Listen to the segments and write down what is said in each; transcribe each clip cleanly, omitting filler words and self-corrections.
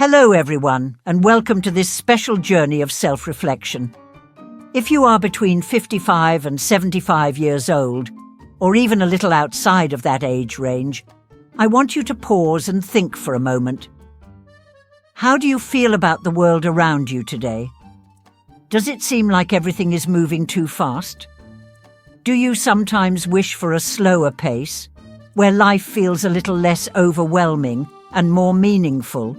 Hello everyone, and welcome to this special journey of self-reflection. If you are between 55 and 75 years old, or even a little outside of that age range, I want you to pause and think for a moment. How do you feel about the world around you today? Does it seem like everything is moving too fast? Do you sometimes wish for a slower pace, where life feels a little less overwhelming and more meaningful?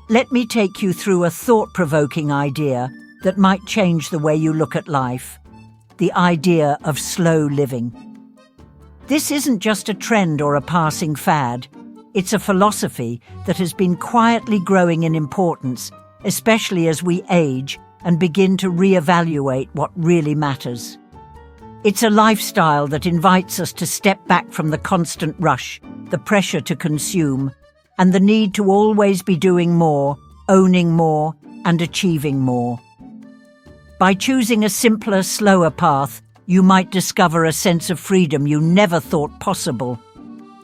Let me take you through a thought-provoking idea that might change the way you look at life: the idea of slow living. This isn't just a trend or a passing fad. It's a philosophy that has been quietly growing in importance, especially as we age and begin to reevaluate what really matters. It's a lifestyle that invites us to step back from the constant rush, the pressure to consume, and the need to always be doing more, owning more, and achieving more. By choosing a simpler, slower path, you might discover a sense of freedom you never thought possible.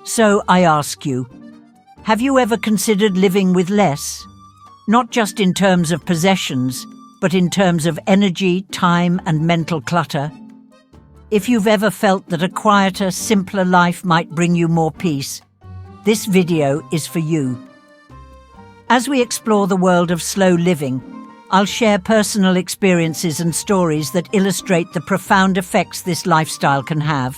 So I ask you, have you ever considered living with less? Not just in terms of possessions, but in terms of energy, time, and mental clutter. If you've ever felt that a quieter, simpler life might bring you more peace, this video is for you. As we explore the world of slow living, I'll share personal experiences and stories that illustrate the profound effects this lifestyle can have.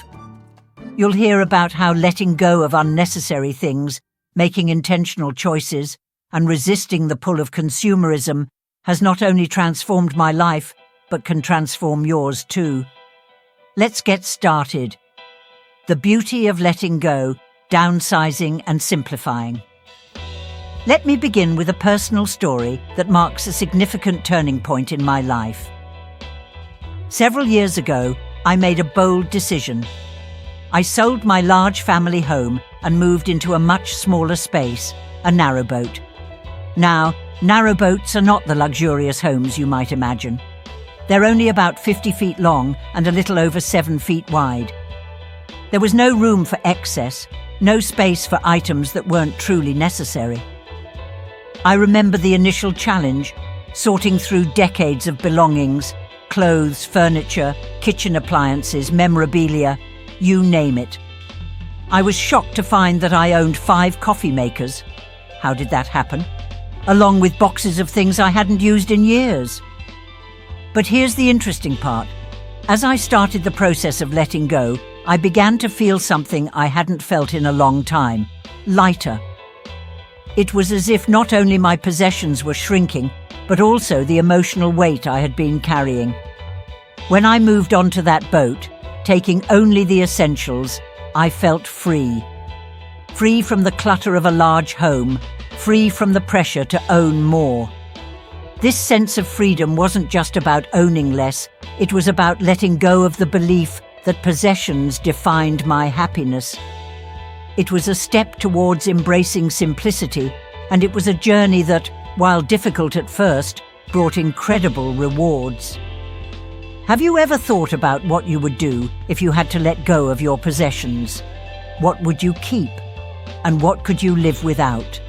You'll hear about how letting go of unnecessary things, making intentional choices, and resisting the pull of consumerism has not only transformed my life, but can transform yours too. Let's get started. The beauty of letting go, downsizing and simplifying. Let me begin with a personal story that marks a significant turning point in my life. Several years ago, I made a bold decision. I sold my large family home and moved into a much smaller space, a narrowboat. Now, narrowboats are not the luxurious homes you might imagine. They're only about 50 feet long and a little over 7 feet wide. There was no room for excess, no space for items that weren't truly necessary. I remember the initial challenge, sorting through decades of belongings, clothes, furniture, kitchen appliances, memorabilia, you name it. I was shocked to find that I owned 5 coffee makers. How did that happen? Along with boxes of things I hadn't used in years. But here's the interesting part. As I started the process of letting go, I began to feel something I hadn't felt in a long time: lighter. It was as if not only my possessions were shrinking, but also the emotional weight I had been carrying. When I moved onto that boat, taking only the essentials, I felt free. Free from the clutter of a large home, free from the pressure to own more. This sense of freedom wasn't just about owning less, it was about letting go of the belief that possessions defined my happiness. It was a step towards embracing simplicity, and it was a journey that, while difficult at first, brought incredible rewards. Have you ever thought about what you would do if you had to let go of your possessions? What would you keep? And what could you live without?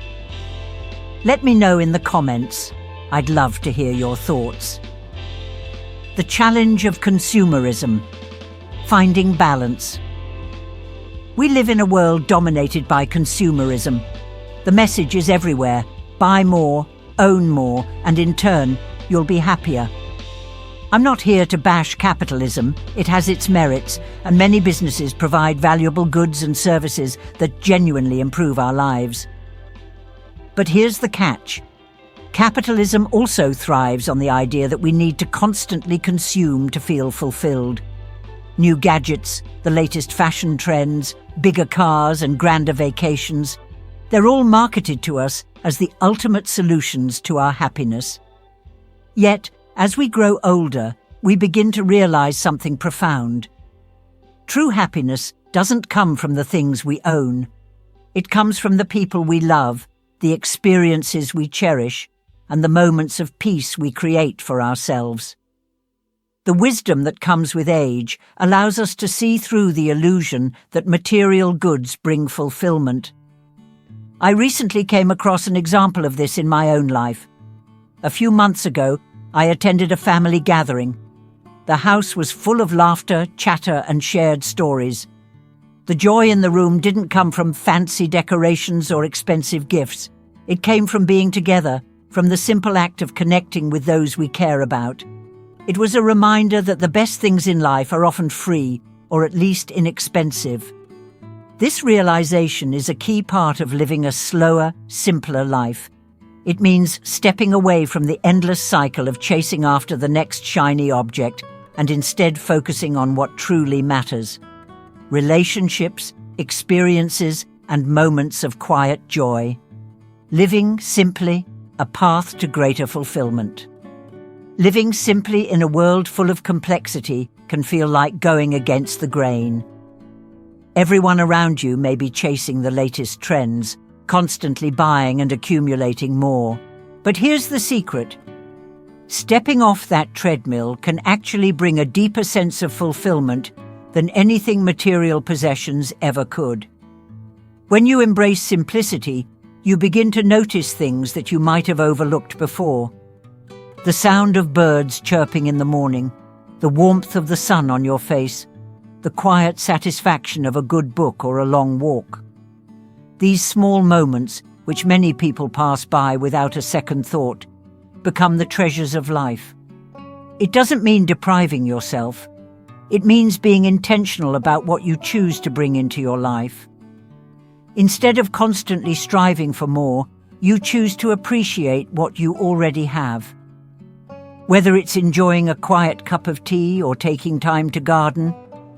Let me know in the comments. I'd love to hear your thoughts. The challenge of consumerism. Finding balance. We live in a world dominated by consumerism. The message is everywhere: buy more, own more, and in turn, you'll be happier. I'm not here to bash capitalism. It has its merits, and many businesses provide valuable goods and services that genuinely improve our lives. But here's the catch. Capitalism also thrives on the idea that we need to constantly consume to feel fulfilled. New gadgets, the latest fashion trends, bigger cars and grander vacations, they're all marketed to us as the ultimate solutions to our happiness. Yet, as we grow older, we begin to realize something profound. True happiness doesn't come from the things we own. It comes from the people we love, the experiences we cherish, and the moments of peace we create for ourselves. The wisdom that comes with age allows us to see through the illusion that material goods bring fulfillment. I recently came across an example of this in my own life. A few months ago, I attended a family gathering. The house was full of laughter, chatter, and shared stories. The joy in the room didn't come from fancy decorations or expensive gifts. It came from being together, from the simple act of connecting with those we care about. It was a reminder that the best things in life are often free, or at least inexpensive. This realization is a key part of living a slower, simpler life. It means stepping away from the endless cycle of chasing after the next shiny object and instead focusing on what truly matters: relationships, experiences, and moments of quiet joy. Living simply, a path to greater fulfillment. Living simply in a world full of complexity can feel like going against the grain. Everyone around you may be chasing the latest trends, constantly buying and accumulating more. But here's the secret. Stepping off that treadmill can actually bring a deeper sense of fulfillment than anything material possessions ever could. When you embrace simplicity, you begin to notice things that you might have overlooked before. The sound of birds chirping in the morning, the warmth of the sun on your face, the quiet satisfaction of a good book or a long walk. These small moments, which many people pass by without a second thought, become the treasures of life. It doesn't mean depriving yourself. It means being intentional about what you choose to bring into your life. Instead of constantly striving for more, you choose to appreciate what you already have. Whether it's enjoying a quiet cup of tea or taking time to garden,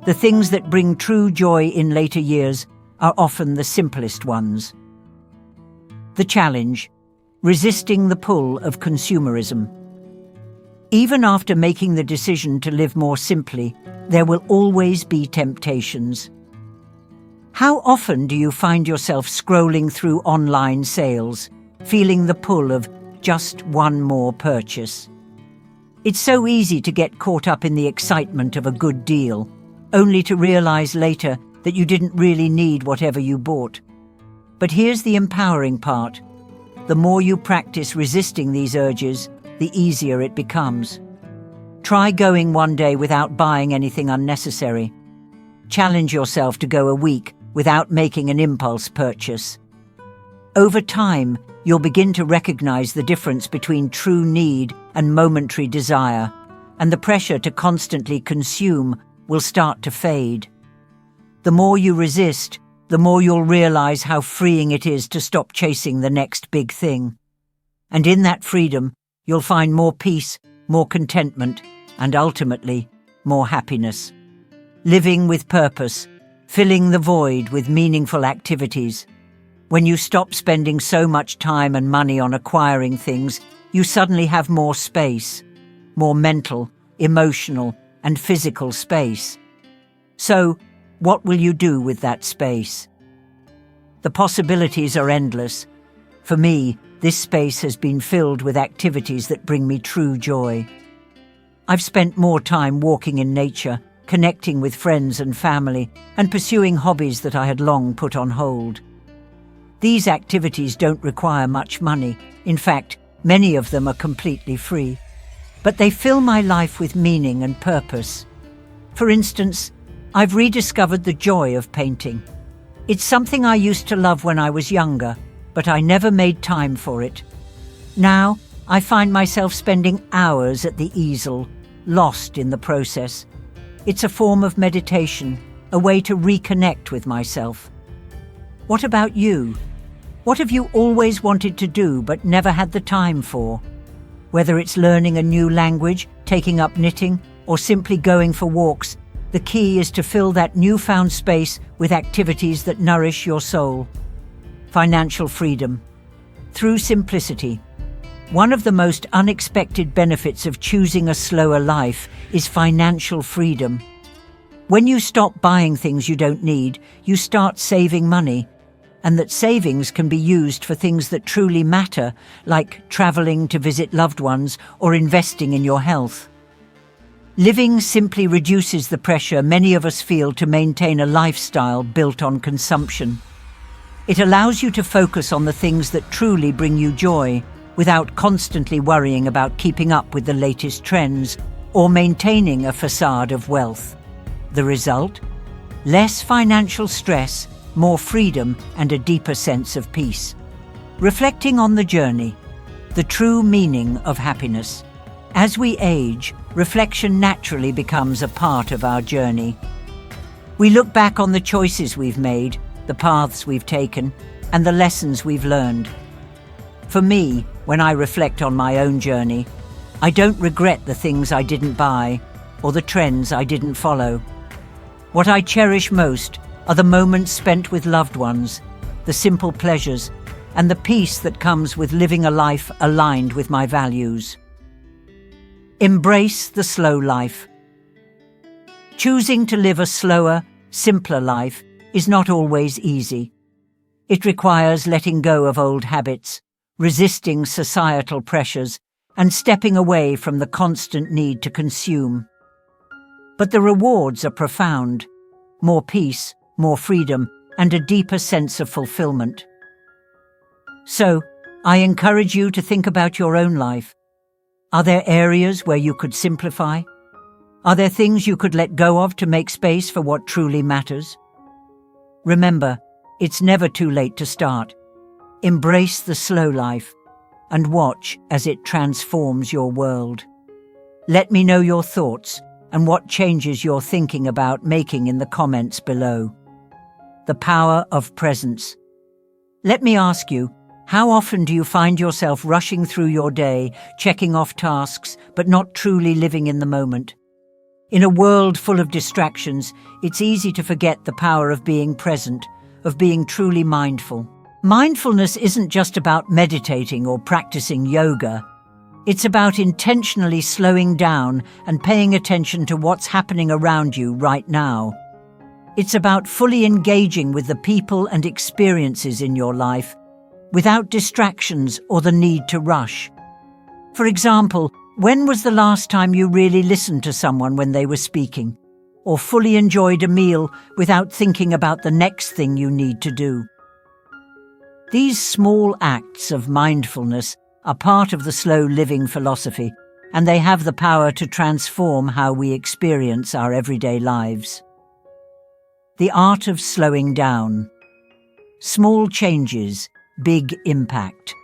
the things that bring true joy in later years are often the simplest ones. The challenge: resisting the pull of consumerism. Even after making the decision to live more simply, there will always be temptations. How often do you find yourself scrolling through online sales, feeling the pull of just one more purchase? It's so easy to get caught up in the excitement of a good deal, only to realize later that you didn't really need whatever you bought. But here's the empowering part. The more you practice resisting these urges, the easier it becomes. Try going one day without buying anything unnecessary. Challenge yourself to go a week without making an impulse purchase. Over time, you'll begin to recognize the difference between true need and momentary desire, and the pressure to constantly consume will start to fade. The more you resist, the more you'll realize how freeing it is to stop chasing the next big thing. And in that freedom, you'll find more peace, more contentment, and ultimately, more happiness. Living with purpose, filling the void with meaningful activities. When you stop spending so much time and money on acquiring things, you suddenly have more space, more mental, emotional, and physical space. So, what will you do with that space? The possibilities are endless. For me, this space has been filled with activities that bring me true joy. I've spent more time walking in nature, connecting with friends and family, and pursuing hobbies that I had long put on hold. These activities don't require much money. In fact, many of them are completely free. But they fill my life with meaning and purpose. For instance, I've rediscovered the joy of painting. It's something I used to love when I was younger, but I never made time for it. Now, I find myself spending hours at the easel, lost in the process. It's a form of meditation, a way to reconnect with myself. What about you? What have you always wanted to do but never had the time for? Whether it's learning a new language, taking up knitting, or simply going for walks, the key is to fill that newfound space with activities that nourish your soul. Financial freedom. Through simplicity. One of the most unexpected benefits of choosing a slower life is financial freedom. When you stop buying things you don't need, you start saving money, and that savings can be used for things that truly matter, like traveling to visit loved ones or investing in your health. Living simply reduces the pressure many of us feel to maintain a lifestyle built on consumption. It allows you to focus on the things that truly bring you joy, without constantly worrying about keeping up with the latest trends or maintaining a facade of wealth. The result? Less financial stress, more freedom, and a deeper sense of peace. Reflecting on the journey, the true meaning of happiness. As we age, reflection naturally becomes a part of our journey. We look back on the choices we've made, the paths we've taken, and the lessons we've learned. For me, when I reflect on my own journey, I don't regret the things I didn't buy or the trends I didn't follow. What I cherish most are the moments spent with loved ones, the simple pleasures, and the peace that comes with living a life aligned with my values. Embrace the slow life. Choosing to live a slower, simpler life is not always easy. It requires letting go of old habits, resisting societal pressures, and stepping away from the constant need to consume. But the rewards are profound: more peace, more freedom, and a deeper sense of fulfillment. So, I encourage you to think about your own life. Are there areas where you could simplify? Are there things you could let go of to make space for what truly matters? Remember, it's never too late to start. Embrace the slow life and watch as it transforms your world. Let me know your thoughts and what changes you're thinking about making in the comments below. The power of presence. Let me ask you, how often do you find yourself rushing through your day, checking off tasks, but not truly living in the moment? In a world full of distractions, it's easy to forget the power of being present, of being truly mindful. Mindfulness isn't just about meditating or practicing yoga. It's about intentionally slowing down and paying attention to what's happening around you right now. It's about fully engaging with the people and experiences in your life, without distractions or the need to rush. For example, when was the last time you really listened to someone when they were speaking, or fully enjoyed a meal without thinking about the next thing you need to do? These small acts of mindfulness are part of the slow living philosophy, and they have the power to transform how we experience our everyday lives. The art of slowing down. Small changes, big impact.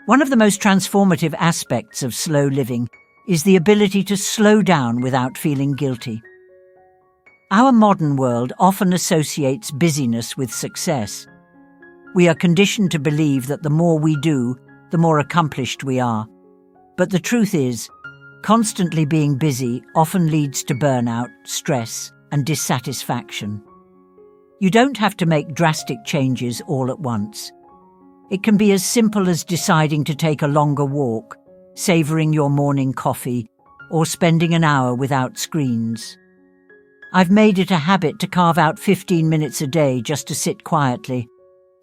One of the most transformative aspects of slow living is the ability to slow down without feeling guilty. Our modern world often associates busyness with success. We are conditioned to believe that the more we do, the more accomplished we are. But the truth is, constantly being busy often leads to burnout, stress, and dissatisfaction. You don't have to make drastic changes all at once. It can be as simple as deciding to take a longer walk, savouring your morning coffee, or spending an hour without screens. I've made it a habit to carve out 15 minutes a day just to sit quietly.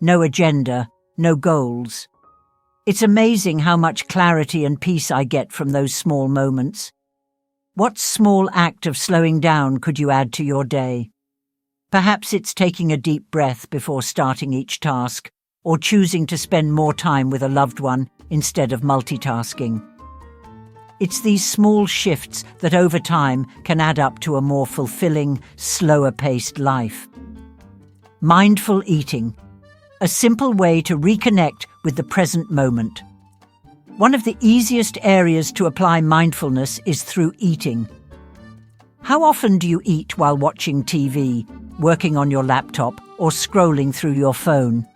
No agenda, no goals. It's amazing how much clarity and peace I get from those small moments. What small act of slowing down could you add to your day? Perhaps it's taking a deep breath before starting each task, or choosing to spend more time with a loved one instead of multitasking. It's these small shifts that over time can add up to a more fulfilling, slower-paced life. Mindful eating. A simple way to reconnect with the present moment. One of the easiest areas to apply mindfulness is through eating. How often do you eat while watching TV, working on your laptop, or scrolling through your phone?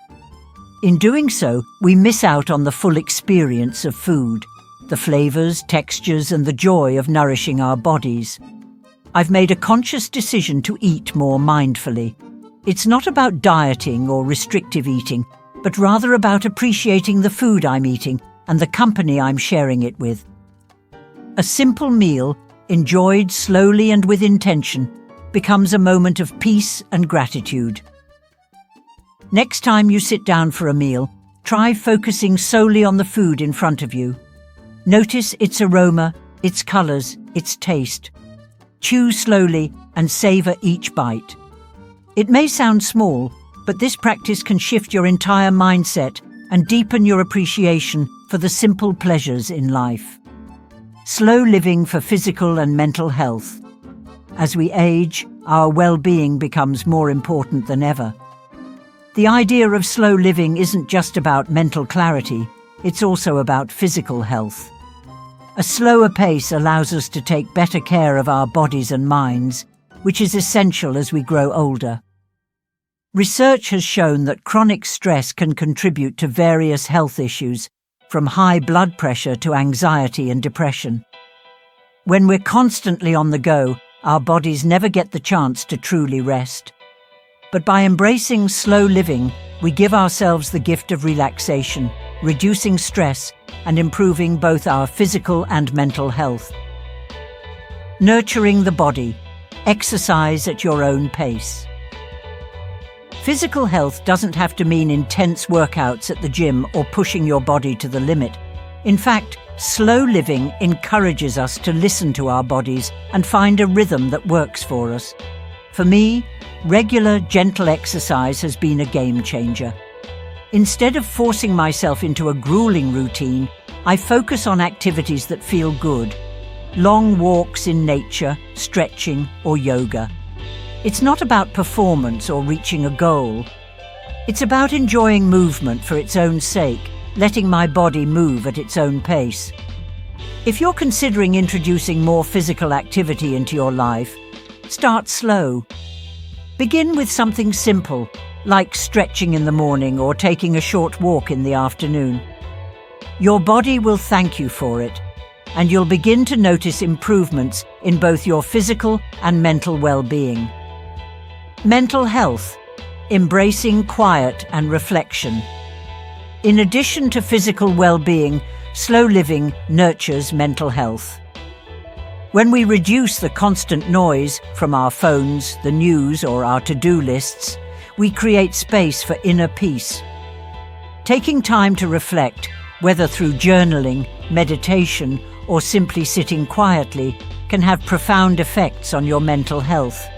In doing so, we miss out on the full experience of food, the flavors, textures, and the joy of nourishing our bodies. I've made a conscious decision to eat more mindfully. It's not about dieting or restrictive eating, but rather about appreciating the food I'm eating and the company I'm sharing it with. A simple meal, enjoyed slowly and with intention, becomes a moment of peace and gratitude. Next time you sit down for a meal, try focusing solely on the food in front of you. Notice its aroma, its colors, its taste. Chew slowly and savor each bite. It may sound small, but this practice can shift your entire mindset and deepen your appreciation for the simple pleasures in life. Slow living for physical and mental health. As we age, our well-being becomes more important than ever. The idea of slow living isn't just about mental clarity, it's also about physical health. A slower pace allows us to take better care of our bodies and minds, which is essential as we grow older. Research has shown that chronic stress can contribute to various health issues, from high blood pressure to anxiety and depression. When we're constantly on the go, our bodies never get the chance to truly rest. But by embracing slow living, we give ourselves the gift of relaxation, reducing stress and improving both our physical and mental health. Nurturing the body. Exercise at your own pace. Physical health doesn't have to mean intense workouts at the gym or pushing your body to the limit. In fact, slow living encourages us to listen to our bodies and find a rhythm that works for us. For me, regular, gentle exercise has been a game changer. Instead of forcing myself into a grueling routine, I focus on activities that feel good. Long walks in nature, stretching, or yoga. It's not about performance or reaching a goal. It's about enjoying movement for its own sake, letting my body move at its own pace. If you're considering introducing more physical activity into your life, start slow. Begin with something simple, like stretching in the morning or taking a short walk in the afternoon. Your body will thank you for it, and you'll begin to notice improvements in both your physical and mental well-being. Mental health. Embracing quiet and reflection. In addition to physical well-being, slow living nurtures mental health. When we reduce the constant noise from our phones, the news, or our to-do lists, we create space for inner peace. Taking time to reflect, whether through journaling, meditation, or simply sitting quietly, can have profound effects on your mental health.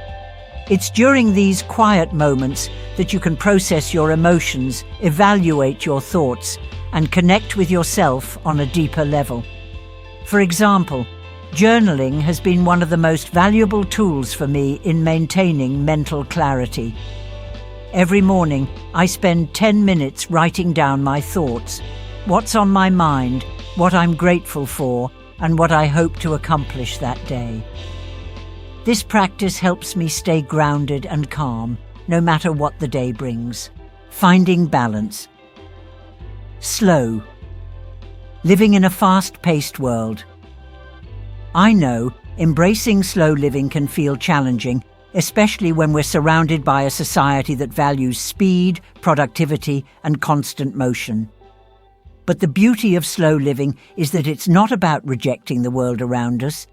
It's during these quiet moments that you can process your emotions, evaluate your thoughts, and connect with yourself on a deeper level. For example, journaling has been one of the most valuable tools for me in maintaining mental clarity. Every morning, I spend 10 minutes writing down my thoughts, what's on my mind, what I'm grateful for, and what I hope to accomplish that day. This practice helps me stay grounded and calm, no matter what the day brings. Finding balance. Slow. Living in a fast-paced world. I know embracing slow living can feel challenging, especially when we're surrounded by a society that values speed, productivity, and constant motion. But the beauty of slow living is that it's not about rejecting the world around us.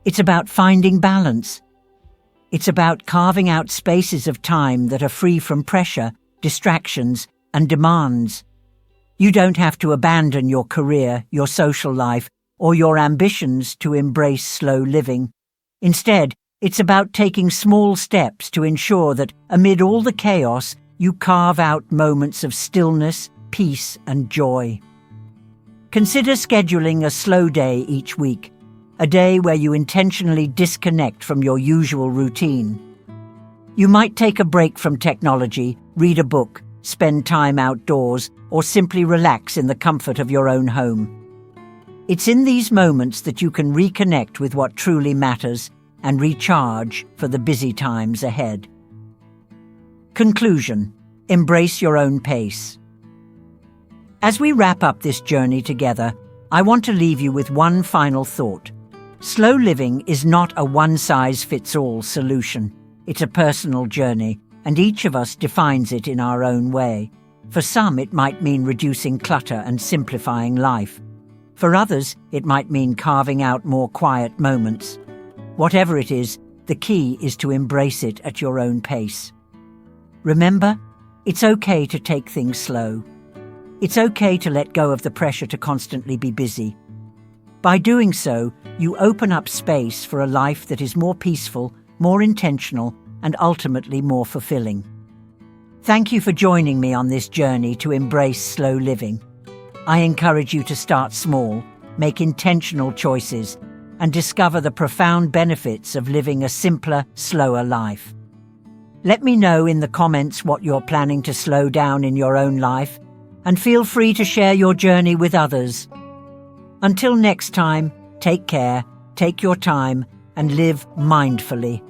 It's about finding balance. It's about carving out spaces of time that are free from pressure, distractions, and demands. You don't have to abandon your career, your social life, or your ambitions to embrace slow living. Instead, it's about taking small steps to ensure that, amid all the chaos, you carve out moments of stillness, peace, and joy. Consider scheduling a slow day each week, a day where you intentionally disconnect from your usual routine. You might take a break from technology, read a book, spend time outdoors, or simply relax in the comfort of your own home. It's in these moments that you can reconnect with what truly matters and recharge for the busy times ahead. Conclusion. Embrace your own pace. As we wrap up this journey together, I want to leave you with one final thought. Slow living is not a one-size-fits-all solution. It's a personal journey, and each of us defines it in our own way. For some, it might mean reducing clutter and simplifying life. For others, it might mean carving out more quiet moments. Whatever it is, the key is to embrace it at your own pace. Remember, it's okay to take things slow. It's okay to let go of the pressure to constantly be busy. By doing so, you open up space for a life that is more peaceful, more intentional, and ultimately more fulfilling. Thank you for joining me on this journey to embrace slow living. I encourage you to start small, make intentional choices, and discover the profound benefits of living a simpler, slower life. Let me know in the comments what you're planning to slow down in your own life, and feel free to share your journey with others. Until next time, take care, take your time, and live mindfully.